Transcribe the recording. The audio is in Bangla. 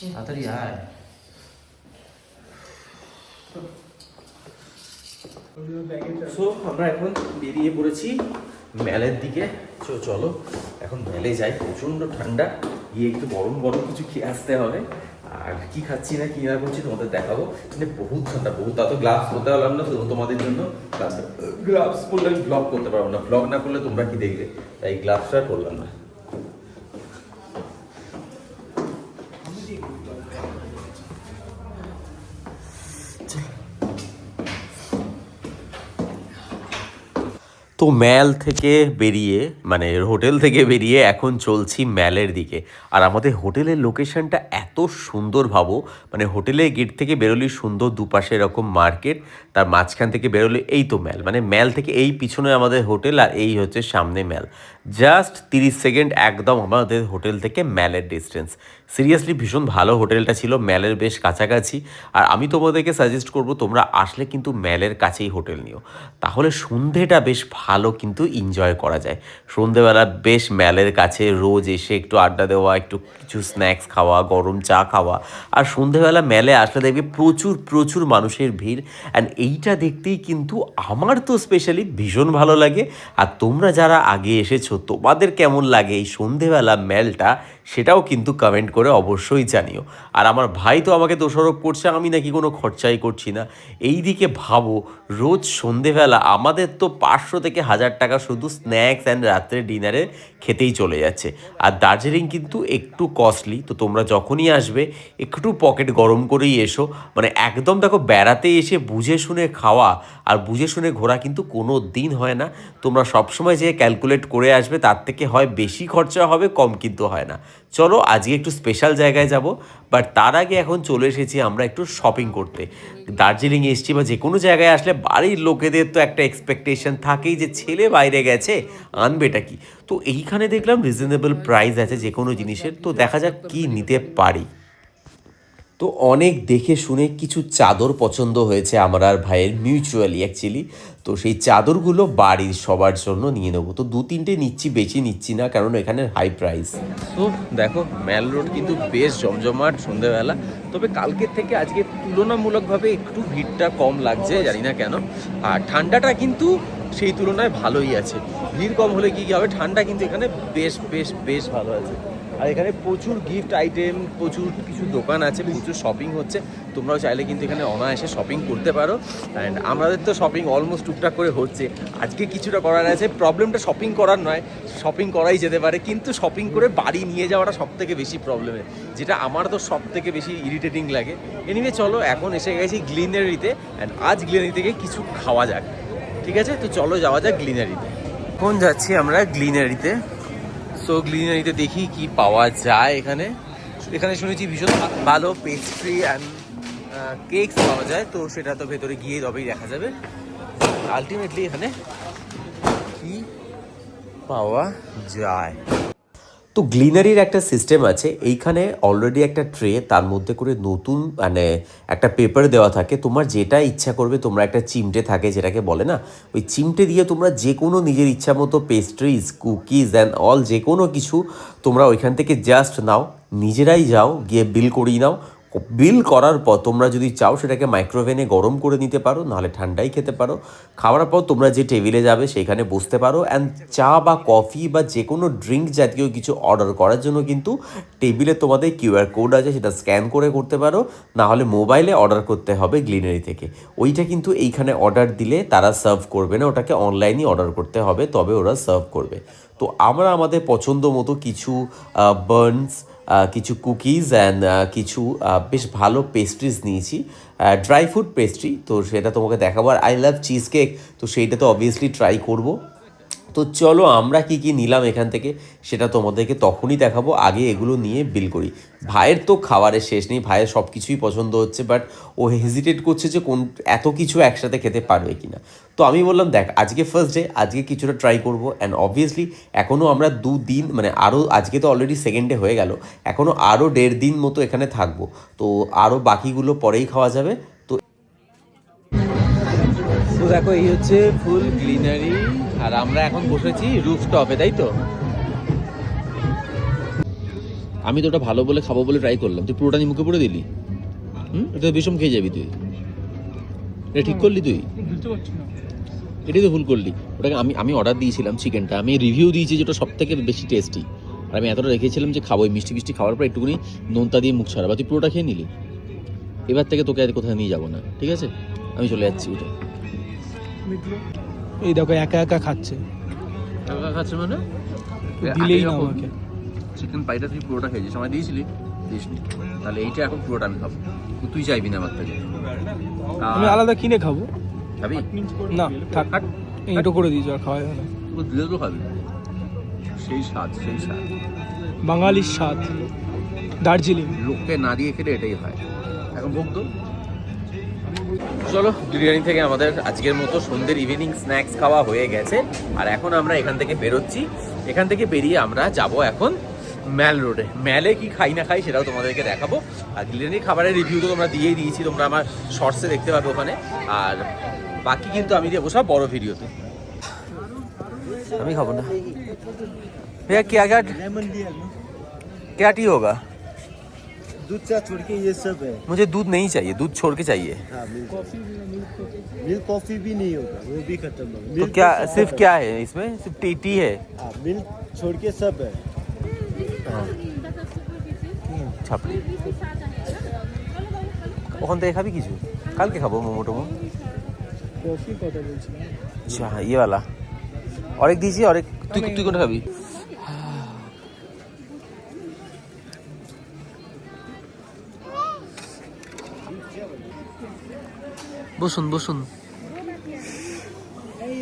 তাড়াতাড়ি আয়। সো আমরা এখন বেরিয়ে পড়েছি মেলের দিকে। চলো এখন মেলে যাই, প্রচণ্ড ঠান্ডা, গিয়ে একটু গরম গরম কিছু খেয়ে আসতে হবে। আর কি খাচ্ছি না কি না করছি তোমাদের দেখাবো। মানে বহুত ঠান্ডা, বহুত। তা তো গ্লাভস পরতে পারলাম না তোমাদের জন্য, গ্লাভস পরলে আমি ব্লগ করতে পারবো না, ব্লগ না করলে তোমরা কি দেখবে, তাই গ্লাভসটা করলাম না। তো ম্যাল থেকে বেরিয়ে, মানে হোটেল থেকে বেরিয়ে এখন চলছি ম্যালের দিকে। আর আমাদের হোটেলের লোকেশনটা এত সুন্দর, ভাবো, মানে হোটেলের গেট থেকে বেরোলে সুন্দর, দুপাশে এরকম মার্কেট, তার মাঝখান থেকে বেরোলে এই তো ম্যাল, মানে ম্যাল থেকে এই পিছনে আমাদের হোটেল, আর এই হচ্ছে সামনে ম্যাল। জাস্ট 30 সেকেন্ড একদম আমাদের হোটেল থেকে ম্যালের ডিস্টেন্স। সিরিয়াসলি ভীষণ ভালো হোটেলটা ছিল, ম্যালের বেশ কাছাকাছি। আর আমি তোমাদেরকে সাজেস্ট করবো তোমরা আসলে কিন্তু ম্যালের কাছেই হোটেল নিও, তাহলে সন্ধেটা বেশ ভালো কিন্তু এনজয় করা যায়। সন্ধেবেলা বেশ ম্যালের কাছে রোজ এসে একটু আড্ডা দেওয়া, একটু কিছু স্ন্যাক্স খাওয়া, গরম চা খাওয়া। আর সন্ধেবেলা ম্যালে আসলে দেখবে প্রচুর প্রচুর মানুষের ভিড়। অ্যান্ড এইটা দেখতেই কিন্তু আমার তো স্পেশালি ভীষণ ভালো লাগে। আর তোমরা যারা আগে এসেছো তোমাদের কেমন লাগে এই সন্ধেবেলা ম্যালটা, সেটাও কিন্তু কমেন্ট করে অবশ্যই জানিও। আর আমার ভাই তো আমাকে দোষারোপ করছে আমি নাকি কোনো খরচাই করছি না। এই দিকে ভাবো, রোজ সন্ধেবেলা আমাদের তো 500 থেকে 1000 টাকা শুধু স্ন্যাক্স অ্যান্ড রাত্রে ডিনারে খেতেই চলে যাচ্ছে। আর দার্জিলিং কিন্তু একটু কস্টলি, তো তোমরা যখনই আসবে একটু পকেট গরম করেই এসো। মানে একদম দেখো, বেড়াতে এসে বুঝে শুনে খাওয়া আর বুঝে শুনে ঘোরা কিন্তু কোনো দিন হয় না। তোমরা সবসময় যে ক্যালকুলেট করে আসবে, তার থেকে হয় বেশি খরচা হবে, কম কিন্তু হয় না। চলো আজকে একটু স্পেশাল জায়গায় যাব, বাট তার আগে এখন চলে এসেছি আমরা একটু শপিং করতে। দার্জিলিং এসছি বা যে কোনো জায়গায় আসলে বাড়ির লোকেদের তো একটা এক্সপেকটেশন থাকেই যে ছেলে বাইরে গেছে, আনবেটা কি। তো এইখানে দেখলাম রিজনেবল প্রাইস আছে যে কোনো জিনিসের, তো দেখা যাক কি নিতে পারি। তো অনেক দেখে শুনে কিছু চাদর পছন্দ হয়েছে আমার আর ভাইয়ের মিউচুয়ালি অ্যাকচুয়ালি। তো সেই চাদরগুলো বাড়ির সবার জন্য নিয়ে নেবো। তো 2-3টে নিচ্ছি, বেশি নিচ্ছি না, কারণ এখানে হাই প্রাইস। তো দেখো ম্যাল রোড কিন্তু বেশ জমজমাট সন্ধ্যেবেলা, তবে কালকের থেকে আজকে তুলনামূলকভাবে একটু ভিড়টা কম লাগছে, জানি না কেন। আর ঠান্ডাটা কিন্তু সেই তুলনায় ভালোই আছে। ভিড় কম হলে কি হবে, ঠান্ডা কিন্তু এখানে বেশ বেশ বেশ ভালো আছে। আর এখানে প্রচুর গিফট আইটেম, প্রচুর কিছু দোকান আছে, প্রচুর শপিং হচ্ছে। তোমরাও চাইলে কিন্তু এখানে অনায়াসে শপিং করতে পারো। অ্যান্ড আমাদের তো শপিং অলমোস্ট টুকটাক করে হচ্ছে। আজকে কিছুটা করার আছে, প্রবলেমটা শপিং করার নয়, শপিং করাই যেতে পারে, কিন্তু শপিং করে বাড়ি নিয়ে যাওয়াটা সব থেকে বেশি প্রবলেমের, যেটা আমার তো সব থেকে বেশি ইরিটেটিং লাগে। এনিওয়ে চলো, এখন এসে গেছি গ্লিনারিতে, অ্যান্ড আজ গ্লিনারি থেকে কিছু খাওয়া যাক। ঠিক আছে, তো চলো যাওয়া যাক গ্লিনারিতে। এখন যাচ্ছি আমরা গ্লিনারিতে। সো গ্লিনারিতে দেখি কি পাওয়া যায় এখানে। এখানে শুনেছি ভীষণ ভালো পেস্ট্রি অ্যান্ড কেকস পাওয়া যায়, তো সেটা তো ভেতরে গিয়ে তবেই দেখা যাবে আলটিমেটলি এখানে কি পাওয়া যায়। তো গ্লিনারির একটা সিস্টেম আছে, এইখানে অলরেডি একটা ট্রে, তার মধ্যে করে নতুন মানে একটা পেপার দেওয়া থাকে, তোমার যেটা ইচ্ছা করবে, তোমরা একটা চিমটে থাকে যেটাকে বলে না, ওই চিমটে দিয়ে তোমরা যে কোনো নিজের ইচ্ছা মতো পেস্ট্রিজ, কুকিজ অ্যান্ড অল যে কোনো কিছু তোমরা ওইখান থেকে জাস্ট নাও, নিজেরাই যাও গিয়ে বিল করিয়ে নাও। বিল করার পর তোমরা যদি চাও সেটাকে মাইক্রোওভেনে গরম করে নিতে পারো, নাহলে ঠান্ডাই খেতে পারো। খাওয়ার পর তোমরা যে টেবিলে যাবে সেখানে বসতে পারো, অ্যান্ড চা বা কফি বা যে কোনো ড্রিঙ্ক জাতীয় কিছু অর্ডার করার জন্য কিন্তু টেবিলে তোমাদের কিউআর কোড আছে, সেটা স্ক্যান করে করতে পারো, নাহলে মোবাইলে অর্ডার করতে হবে গ্লিনারি থেকে। ওইটা কিন্তু এইখানে অর্ডার দিলে তারা সার্ভ করবে না, ওটাকে অনলাইনেই অর্ডার করতে হবে, তবে ওরা সার্ভ করবে। তো আমরা আমাদের পছন্দ মতো কিছু বার্নস, কিছু কুকিজ অ্যান্ড কিছু বেশ ভালো পেস্ট্রিজ নিয়েছি, ড্রাই ফ্রুট পেস্ট্রি, তো সেটা তোমাকে দেখাবো। আর আই লাভ চিজ কেক, তো সেইটা তো অবভিয়াসলি ট্রাই করব। তো চলো আমরা কি কি নিলাম এখান থেকে সেটা তোমাদেরকে তখনই দেখাবো, আগে এগুলো নিয়ে বিল করি। ভাইয়ের তো খাবারের শেষ নেই, ভাইয়ের সব কিছুই পছন্দ হচ্ছে, বাট ও হেজিটেট করছে যে কোন এত কিছু একসাথে খেতে পারবে কি না। তো আমি বললাম দেখ, আজকে ফার্স্ট ডে, আজকে কিছুটা ট্রাই করবো, অ্যান্ড অবভিয়াসলি এখনও আমরা 2 দিন, মানে আরও, আজকে তো অলরেডি সেকেন্ড ডে হয়ে গেল, এখনও আরও 1.5 দিন মতো এখানে থাকবো, তো আরও বাকিগুলো পরেই খাওয়া যাবে। তো দেখো এই হচ্ছে ফুল গ্লিনারি, আর আমরা এখন বসেছি রুফটপে, তাই তো। আমি তো ওটা ভালো বলে খাবো বলে ট্রাই করলাম, তুই পুরোটা নিয়ে মুখে পড়ে দিলি। এটা বিষম খেয়ে যাবি তুই, এটা ঠিক করলি তুই? এটাই তো ভুল করলি। ওটাকে আমি অর্ডার দিয়েছিলাম চিকেনটা, আমি রিভিউ দিয়েছি যেটা সব থেকে বেশি টেস্টি, আর আমি এতটা রেখেছিলাম যে খাবো, মিষ্টি মিষ্টি খাওয়ার পর একটুখানি নোনতা দিয়ে মুখ ছাড়া, বা তুই পুরোটা খেয়ে নিলি। এবার থেকে তোকে আর কোথাও নিয়ে যাবো না, ঠিক আছে? আমি চলে যাচ্ছি উঠে। এই দেখো একা একা খাচ্ছে, খাচ্ছে মানে দিলেই না আমাকে। চিকেন পাইটা তুই পুরোটা খেয়েছিস, আমায় দিয়েছিলি? দিসনি, তাহলে এইটা এখন পুরোটা আমি খাবো, তুই চাইবি না আমার থেকে। আমি আলাদা কিনে খাবো। খাবি না থাক, এটা করে দিয়েছো, আর খাওয়া যাবে না। তুই দিলে তো খাবি, সেই স্বাদ, সেই স্বাদ বাঙালির স্বাদ, দার্জিলিং। লোককে না দিয়ে খেলে এটাই হয়। এখন ভোগ তো। চলো, বিরিয়ানি থেকে আমাদের আজকের মতো সন্ধ্যের ইভিনিং স্ন্যাক্স খাওয়া হয়ে গেছে, আর এখন আমরা এখান থেকে বেরোচ্ছি। এখান থেকে বেরিয়ে আমরা যাব এখন ম্যাল রোডে। ম্যালে কি খাই না খাই সেটাও তোমাদেরকে দেখাবো, আর বিরিয়ানির খাবারের রিভিউ তো তোমরা দিয়েই দিয়েছি, তোমরা আমার শর্টসে দেখতে পাবে ওখানে, আর বাকি কিন্তু আমি দেবো সব বড় ভিডিওতে। আমি খাবো না भैया, क्या क्या क्या टी होगा? दूध चा छोड़ के ये सब है। मुझे दूध नहीं चाहिए, दूध छोड़ के चाहिए। हाँ, मिल्क कॉफी भी नहीं होगा, वो भी खत्म होगा। तो क्या सिर्फ क्या है इसमें? सिर्फ टी है? हाँ, मिल्क छोड़ के सब है। ছাপড়ি ওখান থেকে খাবি কিছু? কালকে খাবো মোমো টোমো। কফি কথা বলছি। আচ্ছা ইয়ে वाला और एक दीजिए, और एक তুই কোনটা খাবি? বসুন বসুন।